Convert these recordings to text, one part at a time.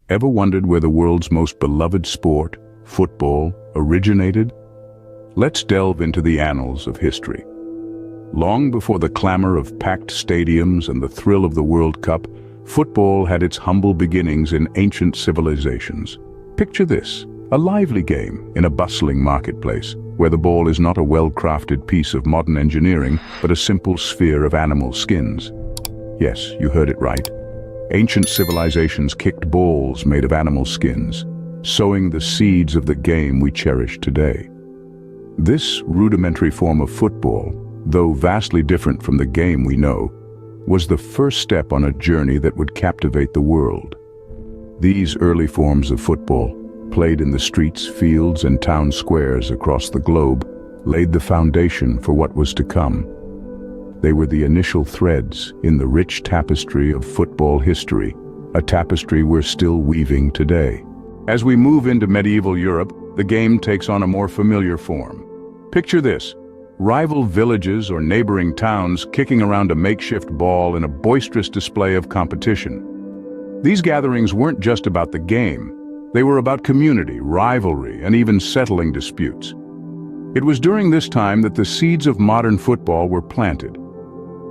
Ever wondered where the world's most beloved sport, football, originated? Let's delve into the annals of history. Long before the clamor of packed stadiums and the thrill of the World Cup, football had its humble beginnings in ancient civilizations. Picture this, a lively game in a bustling marketplace, where the ball is not a well-crafted piece of modern engineering, but a simple sphere of animal skins. Yes, you heard it right. Ancient civilizations kicked balls made of animal skins, sowing the seeds of the game we cherish today. This rudimentary form of football, though vastly different from the game we know, was the first step on a journey that would captivate the world. These early forms of football, played in the streets, fields, and town squares across the globe, laid the foundation for what was to come. They were the initial threads in the rich tapestry of football history, a tapestry we're still weaving today. As we move into medieval Europe, the game takes on a more familiar form. Picture this: rival villages or neighboring towns kicking around a makeshift ball in a boisterous display of competition. These gatherings weren't just about the game. They were about community, rivalry, and even settling disputes. It was during this time that the seeds of modern football were planted.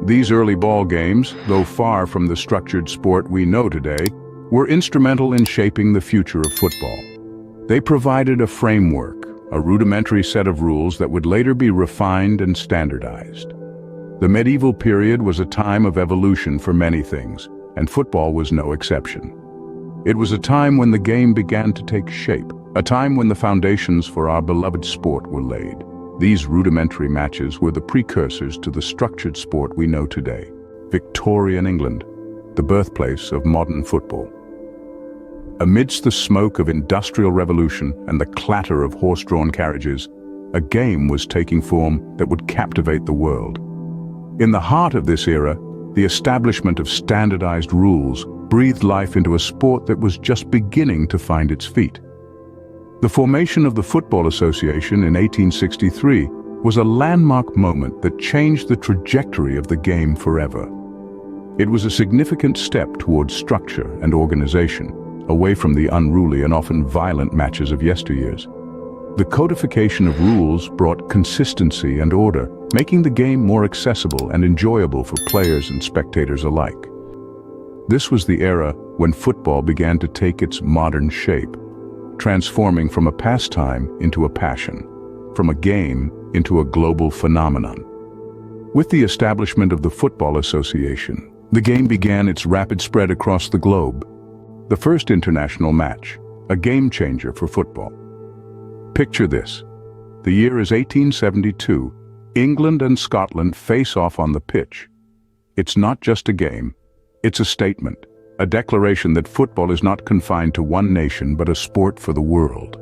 These early ball games, though far from the structured sport we know today, were instrumental in shaping the future of football. They provided a framework, a rudimentary set of rules that would later be refined and standardized. The medieval period was a time of evolution for many things, and football was no exception. It was a time when the game began to take shape, a time when the foundations for our beloved sport were laid. These rudimentary matches were the precursors to the structured sport we know today. Victorian England, the birthplace of modern football. Amidst the smoke of industrial revolution and the clatter of horse-drawn carriages, a game was taking form that would captivate the world. In the heart of this era, the establishment of standardized rules breathed life into a sport that was just beginning to find its feet. The formation of the Football Association in 1863 was a landmark moment that changed the trajectory of the game forever. It was a significant step towards structure and organization, away from the unruly and often violent matches of yesteryears. The codification of rules brought consistency and order, making the game more accessible and enjoyable for players and spectators alike. This was the era when football began to take its modern shape, transforming from a pastime into a passion, from a game into a global phenomenon. With the establishment of the Football Association, the game began its rapid spread across the globe. The first international match, a game changer for football. Picture this. The year is 1872. England and Scotland face off on the pitch. It's not just a game, it's a statement. A declaration that football is not confined to one nation but a sport for the world.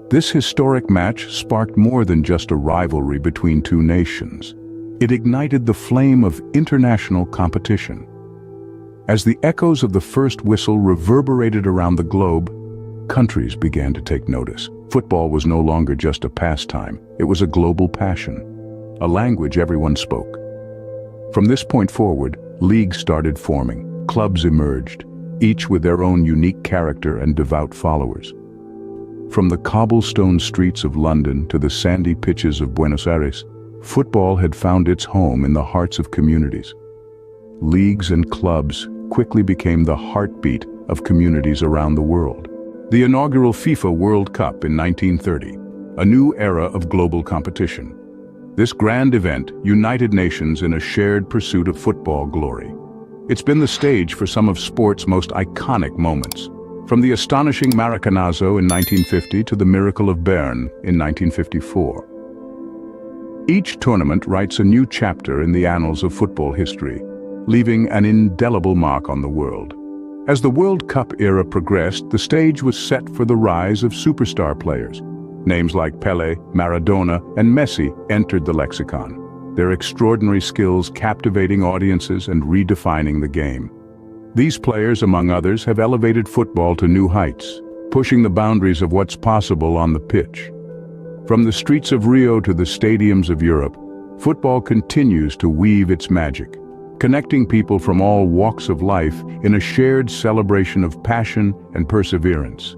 This historic match sparked more than just a rivalry between two nations. It ignited the flame of international competition. As the echoes of the first whistle reverberated around the globe, countries began to take notice. Football was no longer just a pastime, it was a global passion, a language everyone spoke. From this point forward, leagues started forming. Clubs emerged, each with their own unique character and devout followers. From the cobblestone streets of London to the sandy pitches of Buenos Aires, football had found its home in the hearts of communities. Leagues and clubs quickly became the heartbeat of communities around the world. The inaugural FIFA World Cup in 1930, a new era of global competition. This grand event united nations in a shared pursuit of football glory. It's been the stage for some of sport's most iconic moments, from the astonishing Maracanazo in 1950 to the miracle of Bern in 1954. Each tournament writes a new chapter in the annals of football history, leaving an indelible mark on the world. As the World Cup era progressed, the stage was set for the rise of superstar players. Names like Pelé, Maradona, and Messi entered the lexicon, their extraordinary skills captivating audiences and redefining the game. These players, among others, have elevated football to new heights, pushing the boundaries of what's possible on the pitch. From the streets of Rio to the stadiums of Europe, football continues to weave its magic. connecting people from all walks of life in a shared celebration of passion and perseverance.